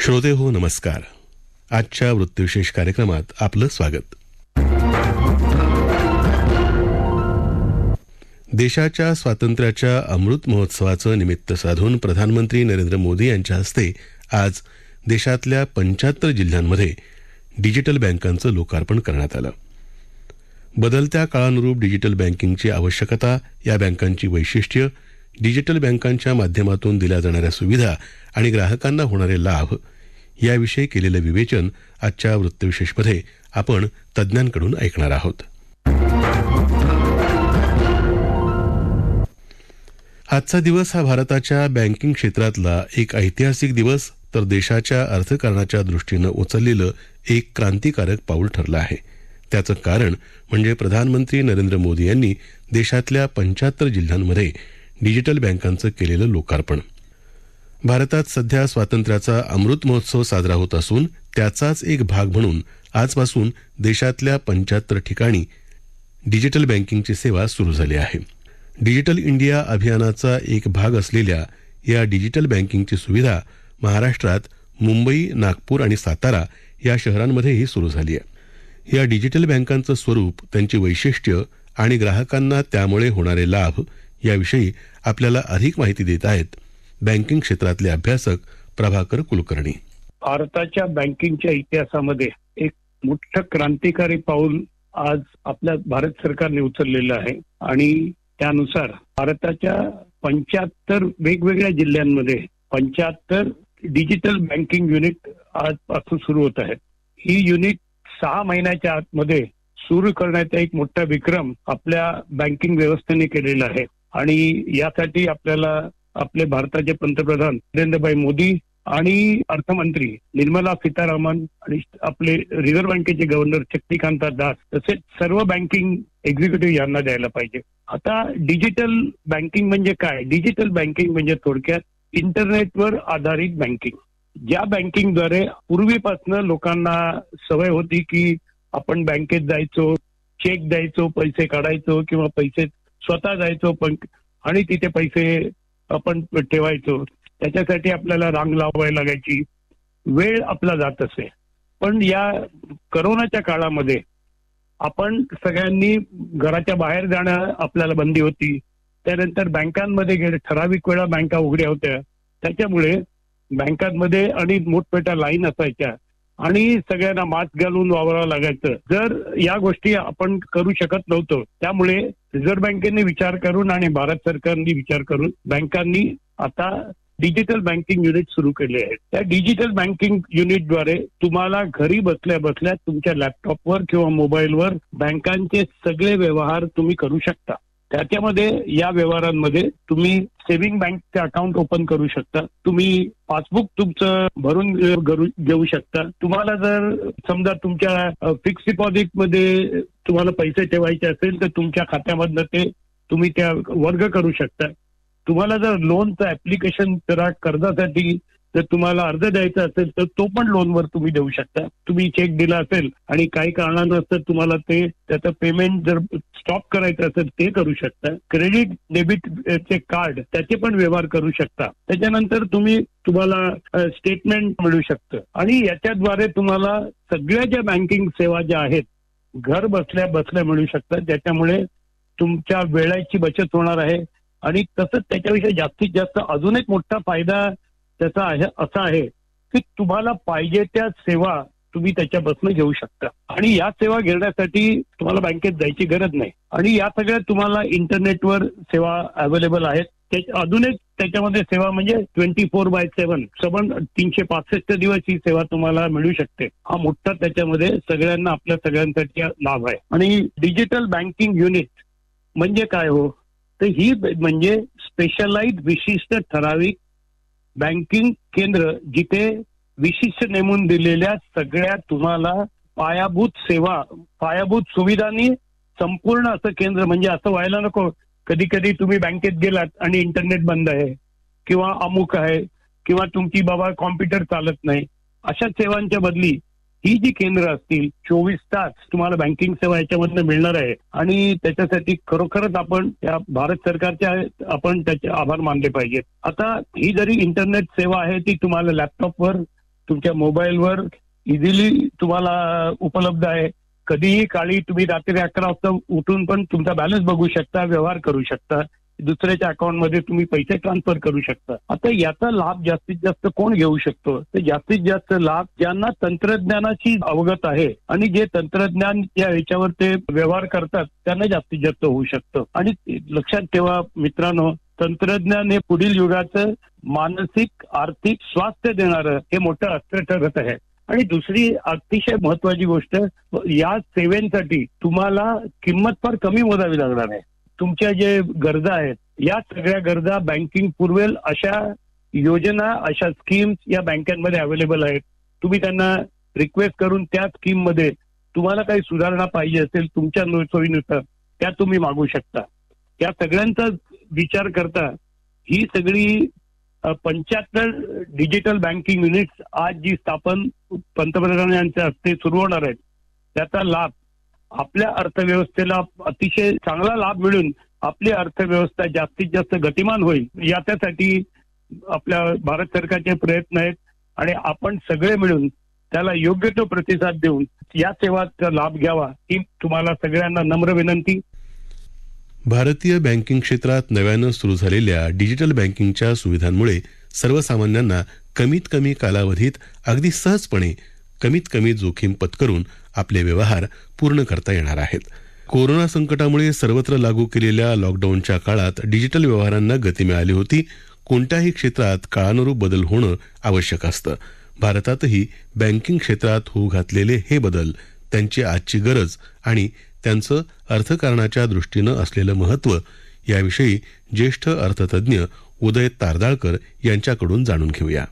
श्रोते हो नमस्कार. आजच्या वृत्तविशेष कार्यक्रमात आपलं स्वागत. देशाच्या स्वातंत्र्याच्या अमृत महोत्सवाचं निमित्त साधून प्रधानमंत्री नरेंद्र मोदी यांच्या हस्ते आज देशातल्या 75 जिल्ह्यांमध्ये डिजिटल बँकांचं लोकार्पण करण्यात आलं. बदलत्या काळानुरूप डिजिटल बँकिंगची आवश्यकता, या बँकांची वैशिष्ट्य, डिजिटल बँकांच्या माध्यमातून दिल्या जाणाऱ्या सुविधा आणि ग्राहकांना होणारे लाभ याविषयी केलेलं विवेचन आजच्या वृत्तविशेषमध्ये आपण तज्ज्ञांकडून ऐकणार आहोत. आजचा दिवस हा भारताच्या बँकिंग क्षेत्रातला एक ऐतिहासिक दिवस तर देशाच्या अर्थकारणाच्या दृष्टीनं उचललेलं एक क्रांतिकारक पाऊल ठरलं आहे. त्याचं कारण म्हणजे प्रधानमंत्री नरेंद्र मोदी यांनी देशातल्या 75 जिल्ह्यांमध्ये डिजिटल बँकांचं केलेलं लोकार्पण. भारतात सध्या स्वातंत्र्याचा अमृत महोत्सव साजरा होत असून त्याचाच एक भाग म्हणून आजपासून देशातल्या 75 ठिकाणी डिजिटल बँकिंगची सेवा सुरू झाली आहे. डिजिटल इंडिया अभियानाचा एक भाग असलेल्या या डिजिटल बँकिंगची सुविधा महाराष्ट्रात मुंबई, नागपूर आणि सातारा या शहरांमध्येही सुरू झाली आहे. या डिजिटल बँकांचं स्वरूप, त्यांची वैशिष्ट्य आणि ग्राहकांना त्यामुळे होणारे लाभ याविषयी आपल्याला अधिक माहिती देत आहेत बँकिंग क्षेत्रातले अभ्यासक प्रभाकर कुलकर्णी. भारताच्या बँकिंगच्या इतिहासामध्ये एक मोठं क्रांतिकारी पाऊल आज आपल्या भारत सरकारने उचललेलं आहे आणि त्यानुसार भारताच्या 75 वेगवेगळ्या जिल्ह्यांमध्ये 75 डिजिटल बँकिंग युनिट आजपासून सुरू होत आहेत. ही युनिट 6 महिन्याच्या आतमध्ये सुरू करण्याचा एक मोठा विक्रम आपल्या बँकिंग व्यवस्थेने केलेला आहे आणि यासाठी आपल्याला आपले भारताचे पंतप्रधान नरेंद्रभाई मोदी आणि अर्थमंत्री निर्मला सीतारामन आणि आपले रिझर्व्ह बँकेचे गव्हर्नर शक्तिकांत दास तसेच सर्व बँकिंग एक्झिक्युटिव्ह यांना द्यायला पाहिजे. आता डिजिटल बँकिंग म्हणजे काय? डिजिटल बँकिंग म्हणजे थोडक्यात इंटरनेटवर आधारित बँकिंग. ज्या बँकिंगद्वारे पूर्वीपासून लोकांना सवय होती की आपण बँकेत जायचो, चेक द्यायचो, पैसे काढायचो किंवा पैसे स्वतः जायचो पण आणि तिथे पैसे आपण ठेवायचो. त्याच्यासाठी आपल्याला रांग लावायला लागायची, वेळ आपला जात असे. पण या करोनाच्या काळामध्ये आपण सगळ्यांनी घराच्या बाहेर जाणं आपल्याला बंदी होती. त्यानंतर बँकांमध्ये गेले, ठराविक वेळा बँका उघड्या होत्या. त्याच्यामुळे बँकांमध्ये आणि मोठमोठ्या लाईन असायच्या आणि सगळ्यांना मास्क घालून वावरावं लागायचं. जर या गोष्टी आपण करू शकत नव्हतो, त्यामुळे रिझर्व्ह बँकेने विचार करून आणि भारत सरकारने विचार करून बँकांनी आता डिजिटल बँकिंग युनिट सुरू केले आहेत. त्या डिजिटल बँकिंग युनिटद्वारे तुम्हाला घरी बसल्या बसल्या तुमच्या लॅपटॉपवर किंवा मोबाईलवर बँकांचे सगळे व्यवहार तुम्ही करू शकता. त्याच्यामध्ये या व्यवहारांमध्ये तुम्ही सेव्हिंग बँकचे अकाउंट ओपन करू शकता, तुम्ही पासबुक तुमचं भरून घेऊ शकता. तुम्हाला जर समजा तुमच्या फिक्स डिपॉझिट मध्ये तुम्हाला पैसे ठेवायचे असेल तर तुमच्या खात्यामधनं ते तुम्ही त्या वर्ग करू शकता. तुम्हाला जर लोनचं ऍप्लिकेशन करा, कर्जासाठी जर तुम्हाला अर्ज द्यायचा असेल तर तो पण लोनवर तुम्ही देऊ शकता. तुम्ही चेक दिला असेल आणि काही कारणानंतर तुम्हाला ते त्याचं पेमेंट जर स्टॉप करायचं असेल ते करू शकता. क्रेडिट डेबिट चे कार्ड त्याचे पण व्यवहार करू शकता. त्याच्यानंतर तुम्हाला स्टेटमेंट मिळू शकतं आणि याच्याद्वारे तुम्हाला सगळ्या ज्या बँकिंग सेवा ज्या आहेत घर बसल्या बसल्या मिळू शकतात. ज्याच्यामुळे तुमच्या वेळेची बचत होणार आहे आणि तसंच त्याच्याविषयी जास्तीत जास्त अजून एक मोठा फायदा त्याचा असा आहे की तुम्हाला पाहिजे त्या सेवा तुम्ही त्याच्यापासून घेऊ शकता आणि या सेवा घेण्यासाठी तुम्हाला बँकेत जायची गरज नाही आणि या सगळ्या तुम्हाला इंटरनेटवर सेवा अवेलेबल आहेत. अजून एक त्याच्यामध्ये सेवा म्हणजे 24/7 365 दिवस ही सेवा तुम्हाला मिळू शकते. हा मोठा त्याच्यामध्ये सगळ्यांना आपल्या सगळ्यांसाठी लाभ आहे. आणि डिजिटल बँकिंग युनिट म्हणजे काय हो, तर ही म्हणजे स्पेशलाइज विशिष्ट ठराविक बँकिंग केंद्र जिथे विशिष्ट नेमून दिलेल्या सगळ्या तुम्हाला पायाभूत सेवा, पायाभूत सुविधांनी संपूर्ण असं केंद्र. म्हणजे असं व्हायला नको कधी कधी तुम्ही बँकेत गेलात आणि इंटरनेट बंद आहे किंवा अमुक आहे किंवा तुमची बाबा कॉम्प्युटर चालत नाही. अशा सेवांच्या बदली ही जी केंद्र असतील 24 तास तुम्हाला बँकिंग सेवा याच्यामधनं मिळणार आहे आणि त्याच्यासाठी खरोखरच आपण या भारत सरकारच्या आपण त्याचे आभार मानले पाहिजेत. आता ही जरी इंटरनेट सेवा आहे ती तुम्हाला लॅपटॉपवर तुमच्या मोबाईलवर इझिली तुम्हाला उपलब्ध आहे. कधीही काळी तुम्ही रात्री 11 वाजता उठून पण तुमचा बॅलन्स बघू शकता, व्यवहार करू शकता, दुसऱ्याच्या अकाउंटमध्ये तुम्ही पैसे ट्रान्सफर करू शकता. आता याचा लाभ जास्तीत जास्त कोण घेऊ शकतो? तर जास्तीत जास्त लाभ ज्यांना तंत्रज्ञानाची अवगत आहे आणि जे तंत्रज्ञान या याच्यावर ते व्यवहार करतात त्यांना जास्तीत जास्त होऊ शकतं. आणि लक्षात ठेवा मित्रांनो, तंत्रज्ञान हे पुढील युगाचं मानसिक आर्थिक स्वास्थ्य देणारं हे मोठं अस्त्र ठरत आहे. आणि दुसरी अतिशय महत्वाची गोष्ट, या सेवेसाठी तुम्हाला किंमत फार कमी मोजावी लागणार आहे. तुमच्या जे गरजा आहेत या सगळ्या गरजा बँकिंग पुरवेल अशा योजना, अशा स्कीम्स या बँकांमध्ये अवेलेबल आहेत. तुम्ही त्यांना रिक्वेस्ट करून त्या स्कीम मध्ये तुम्हाला काही सुधारणा पाहिजे असेल तुमच्या सोयीनुसार त्या तुम्ही मागू शकता. या सगळ्यांचा विचार करता ही सगळी 75 डिजिटल बँकिंग युनिट्स आज जी स्थापन पंतप्रधानांच्या हस्ते सुरू होणार आहेत त्याचा लाभ आपल्या अर्थव्यवस्थेला अतिशय चांगला लाभ मिळून आपली अर्थव्यवस्था जास्तीत जास्त गतिमान होईल याच्यासाठी आपल्या भारत सरकारचे प्रयत्न आहेत. आणि आपण सगळे मिळून त्याला योग्य तो प्रतिसाद देऊन या सेवाचा लाभ घ्यावा ही तुम्हाला सगळ्यांना नम्र विनंती. भारतीय बँकिंग क्षेत्रात नव्यानं सुरू झालेल्या डिजिटल बँकिंगच्या सुविधांमुळे सर्वसामान्यांना कमीत कमी कालावधीत अगदी सहजपणे कमीत कमी जोखीम पत्करून आपले व्यवहार पूर्ण करता येणार आहेत. कोरोना संकटामुळे सर्वत्र लागू केलेल्या लॉकडाऊनच्या काळात डिजिटल व्यवहारांना गती मिळाली होती. कोणत्याही क्षेत्रात काळानुरूप बदल होणं आवश्यक असतं. भारतातही बँकिंग क्षेत्रात होऊ घातलेले हे बदल, त्यांची आजची गरज आणि त्यांचं अर्थकारणाच्या दृष्टीनं असलेलं महत्त्व याविषयी ज्येष्ठ अर्थतज्ज्ञ उदय तारदाळकर यांच्याकडून जाणून घेऊया.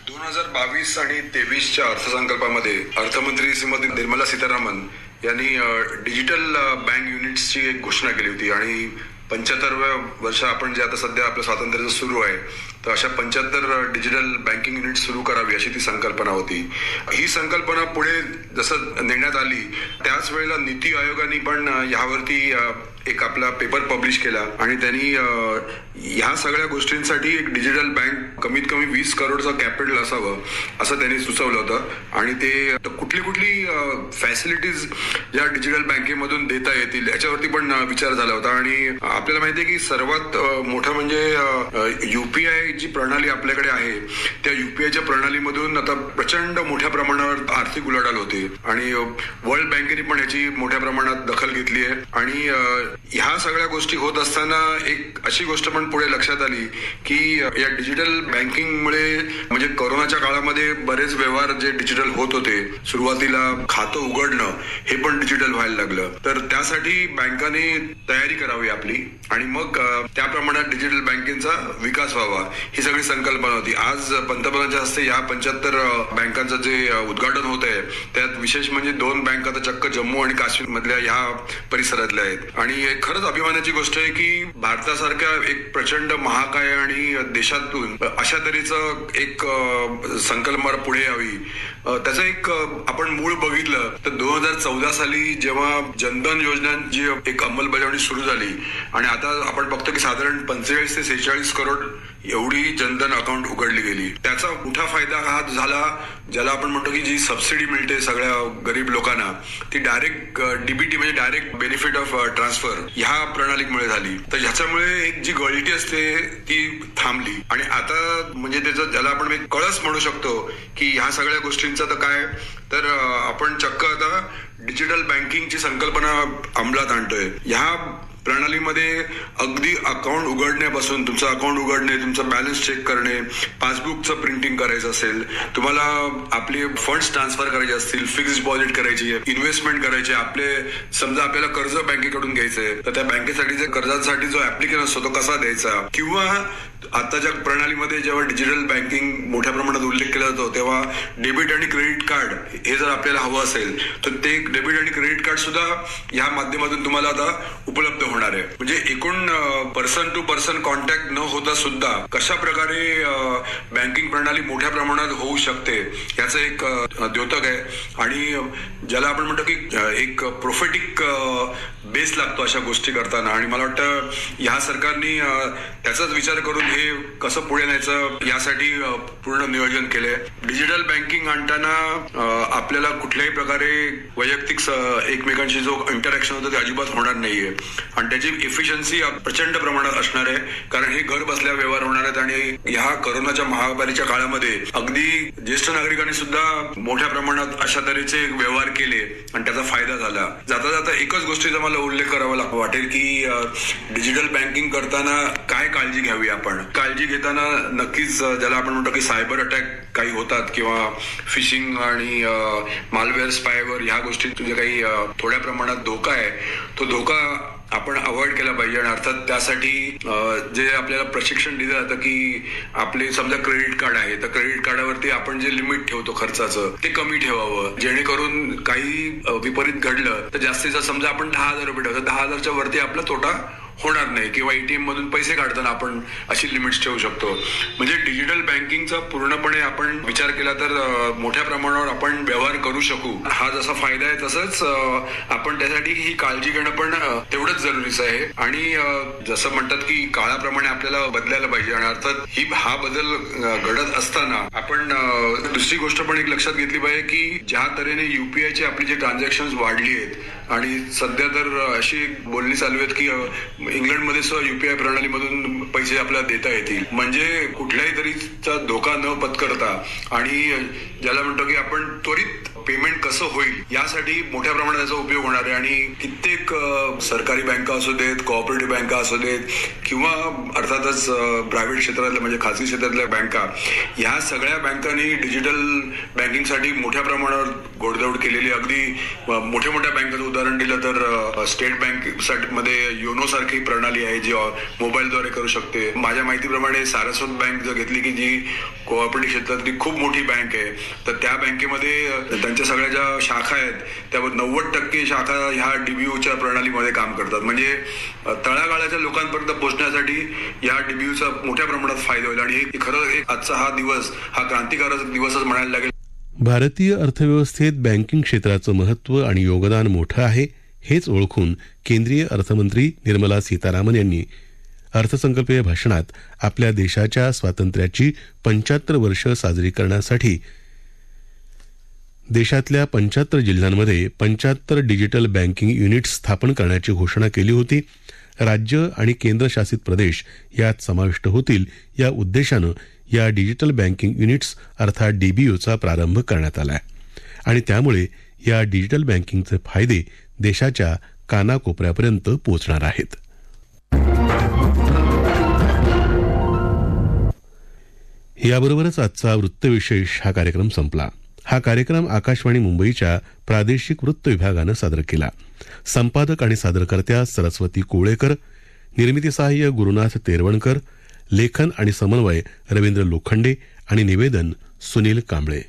2022 आणि 23च्या अर्थसंकल्पामध्ये अर्थमंत्री श्रीमती निर्मला सीतारामन यांनी डिजिटल बँक युनिट्सची एक घोषणा केली होती. आणि 75व्या वर्ष आपण जे आता सध्या आपलं स्वातंत्र्य सुरू आहे तर अशा 75 डिजिटल बँकिंग युनिट सुरू करावी अशी ती संकल्पना होती. ही संकल्पना पुढे जसं नेण्यात आली त्याच वेळेला नीती आयोगाने पण यावरती एक आपला पेपर पब्लिश केला आणि त्यांनी ह्या सगळ्या गोष्टींसाठी एक डिजिटल बँक कमीत कमी 20 करोडचं कॅपिटल असावं असं त्यांनी सुचवलं होतं. आणि ते कुठली फॅसिलिटीज या डिजिटल बँकेमधून देता येतील याच्यावरती पण विचार झाला होता. आणि आपल्याला माहिती आहे की सर्वात मोठं म्हणजे UPI जी प्रणाली आपल्याकडे आहे त्या UPIच्या प्रणालीमधून आता प्रचंड मोठ्या प्रमाणावर आर्थिक उलाढाल होते आणि वर्ल्ड बँकेने पण याची मोठ्या प्रमाणात दखल घेतली आहे. आणि ह्या सगळ्या गोष्टी होत असताना एक अशी गोष्ट पण पुढे लक्षात आली की या डिजिटल बँकिंगमुळे म्हणजे कोरोनाच्या काळामध्ये बरेच व्यवहार जे डिजिटल होत होते, सुरुवातीला खातं उघडणं हे पण डिजिटल व्हायला लागलं. तर त्यासाठी बँकांनी तयारी करावी आपली आणि मग त्या प्रमाणात डिजिटल बँकिंगचा विकास व्हावा ही सगळी संकल्पना होती. आज पंतप्रधानांच्या हस्ते या 75 बँकांचं जे उद्घाटन होत आहे त्यात विशेष म्हणजे 2 बँका तर चक्क जम्मू आणि काश्मीर मधल्या या परिसरातल्या आहेत. आणि खरंच अभिमानाची गोष्ट आहे की भारतासारख्या एक प्रचंड महाकाय आणि देशातून अशा तऱ्हेचं एक संकल्पना पुढे यावी. त्याचं एक आपण मूळ बघितलं तर 2014 साली जेव्हा जनधन योजनांची एक अंमलबजावणी सुरू झाली आणि आता आपण बघतो की साधारण 45 ते 46 करोड एवढी जनधन अकाउंट उघडली गेली. त्याचा मोठा फायदा हा झाला ज्याला आपण म्हणतो की जी सबसिडी मिळते सगळ्या गरीब लोकांना ती डायरेक्ट DBT म्हणजे डायरेक्ट बेनिफिट ऑफ ट्रान्सफर ह्या प्रणालीमुळे झाली. तर ह्याच्यामुळे एक जी गळती असते ती थांबली आणि आता म्हणजे त्याचं ज्याला आपण एक कळस म्हणू शकतो की ह्या सगळ्या गोष्टींचं तर काय तर आपण चक्क आता डिजिटल बँकिंगची संकल्पना अंमलात आणतोय. ह्या प्रणालीमध्ये अगदी अकाउंट उघडण्यापासून तुमचं अकाउंट उघडणे, तुमचं बॅलन्स चेक करणे, पासबुकचं प्रिंटिंग करायचं असेल, तुम्हाला आपले फंड्स ट्रान्सफर करायचे असतील, फिक्स्ड डिपॉझिट करायची, इन्व्हेस्टमेंट करायची, आपले समजा आपल्याला कर्ज बँकेकडून घ्यायचंय तर त्या बँकेसाठी कर्जासाठी जो ऍप्लिकेशन असतो तो कसा द्यायचा किंवा आताच्या प्रणालीमध्ये जेव्हा डिजिटल बँकिंग मोठ्या प्रमाणात उल्लेख केला जातो तेव्हा डेबिट आणि क्रेडिट कार्ड हे जर आपल्याला हवं असेल तर ते डेबिट आणि क्रेडिट कार्ड सुद्धा या माध्यमातून तुम्हाला आता उपलब्ध होणार आहे. म्हणजे एकूण पर्सन टू पर्सन कॉन्टॅक्ट न होता सुद्धा कशा प्रकारे बँकिंग प्रणाली मोठ्या प्रमाणात होऊ शकते याचं एक द्योतक आहे. आणि ज्याला आपण म्हणतो की एक प्रोफेटिक बेस लागतो अशा गोष्टी करताना. आणि मला वाटतं ह्या सरकारने त्याचाच विचार करून हे कसं पुढे न्यायचं यासाठी पूर्ण नियोजन केलंय. डिजिटल बँकिंग आणताना आपल्याला कुठल्याही प्रकारे वैयक्तिक एकमेकांशी जो इंटरॅक्शन होतं ते अजिबात होणार नाहीये आणि त्याची इफिशियन्सी प्रचंड प्रमाणात असणार आहे. कारण हे घर बसल्या व्यवहार होणार आहेत आणि ह्या कोरोनाच्या महामारीच्या काळामध्ये अगदी ज्येष्ठ नागरिकांनी सुद्धा मोठ्या प्रमाणात अशा तऱ्हेचे व्यवहार केले आणि त्याचा फायदा झाला. जाता जाता एकच गोष्टीचा मला उल्लेख करावा वाटेल की डिजिटल बँकिंग करताना काय काळजी घ्यावी. आपण काळजी घेताना नक्कीच ज्याला आपण म्हणतो की सायबर अटॅक काही होतात किंवा फिशिंग आणि मालवेअर स्पायवर ह्या गोष्टी जे काही थोड्या प्रमाणात धोका आहे तो धोका आपण अवॉइड केला पाहिजे. आणि अर्थात त्यासाठी जे आपल्याला प्रशिक्षण दिलं जातं की आपले समजा क्रेडिट कार्ड आहे तर क्रेडिट कार्डावरती आपण जे लिमिट ठेवतो खर्चाचं ते कमी ठेवावं, जेणेकरून काही विपरीत घडलं तर जास्तीत समजा आपण 10,000 रुपये ठेवतो, 10,000च्या वरती आपला तोटा होणार नाही. किंवा एटीएम मधून पैसे काढताना आपण अशी लिमिट्स ठेवू शकतो. म्हणजे डिजिटल बँकिंगचा पूर्णपणे आपण विचार केला तर मोठ्या प्रमाणावर आपण व्यवहार करू शकू. हा जसा फायदा आहे तसंच आपण त्यासाठी ही काळजी घेणं पण तेवढंच जरुरीचं आहे. आणि जसं म्हणतात की काळाप्रमाणे आपल्याला बदलायला पाहिजे. आणि अर्थात हा बदल घडत असताना आपण दुसरी गोष्ट पण एक लक्षात घेतली पाहिजे की ज्या तऱ्हेने युपीआयची आपली जे ट्रान्झॅक्शन वाढली आहेत आणि सध्या तर अशी बोलणी चालू आहेत की इंग्लंडमध्ये सुद्धा युपीआय प्रणालीमधून पैसे आपल्याला देता येतील. म्हणजे कुठल्याही तरीचा धोका न पत्करता आणि ज्याला म्हणतो की आपण त्वरित पेमेंट कसं होईल यासाठी मोठ्या प्रमाणात त्याचा उपयोग होणार आहे. आणि कित्येक सरकारी बँका असू देत, कोऑपरेटिव्ह बँका असू देत किंवा अर्थातच प्रायव्हेट क्षेत्रातल्या म्हणजे खासगी क्षेत्रातल्या बँका, ह्या सगळ्या बँकांनी डिजिटल बँकिंगसाठी मोठ्या प्रमाणावर घोडदौड केलेली. अगदी मोठ्या मोठ्या बँकांचं उदाहरण दिलं तर स्टेट बँक मध्ये योनो सारखी प्रणाली आहे जी मोबाईलद्वारे करू शकते. माझ्या माहितीप्रमाणे सारस्वत बँक जर घेतली की जी कोऑपरेटिव्ह क्षेत्रातली खूप मोठी बँक आहे तर त्या बँकेमध्ये त्यांच्या सगळ्या ज्या शाखा आहेत त्यावर 90% शाखा ह्या डीबीयूच्या प्रणालीमध्ये काम करतात. म्हणजे तळागाळाच्या लोकांपर्यंत पोहोचण्यासाठी या डीबीयूचा मोठ्या प्रमाणात फायदा होईल. आणि खरं एक आजचा हा दिवस हा क्रांतिकारक दिवसच म्हणायला लागेल. भारतीय अर्थव्यवस्थेत बँकिंग क्षेत्राचं महत्त्व आणि योगदान मोठं आहे हेच ओळखून केंद्रीय अर्थमंत्री निर्मला सीतारामन यांनी अर्थसंकल्पीय भाषणात आपल्या देशाच्या स्वातंत्र्याची 75 वर्ष साजरी करण्यासाठी देशातल्या 75 जिल्ह्यांमध्ये 75 डिजिटल बँकिंग युनिट्स स्थापन करण्याची घोषणा केली होती. राज्य आणि केंद्रशासित प्रदेश यात समाविष्ट होतील या उद्देशानं या डिजिटल बँकिंग युनिट्स अर्थात डीबीयूचा प्रारंभ करण्यात आला आहे आणि त्यामुळे या डिजिटल बँकिंगचे फायदे देशाच्या कानाकोपऱ्यापर्यंत पोहोचणार आहेत. याबरोबरच आजचा वृत्तविशेष हा कार्यक्रम संपला. हा कार्यक्रम आकाशवाणी मुंबईच्या प्रादेशिक वृत्त विभागानं सादर केला. संपादक आणि सादरकर्त्या सरस्वती कोळेकर, निर्मिती सहाय्य गुरुनाथ तेरवणकर, लेखन आणि समन्वय रवींद्र लोखंडे आणि निवेदन सुनील कांबळे.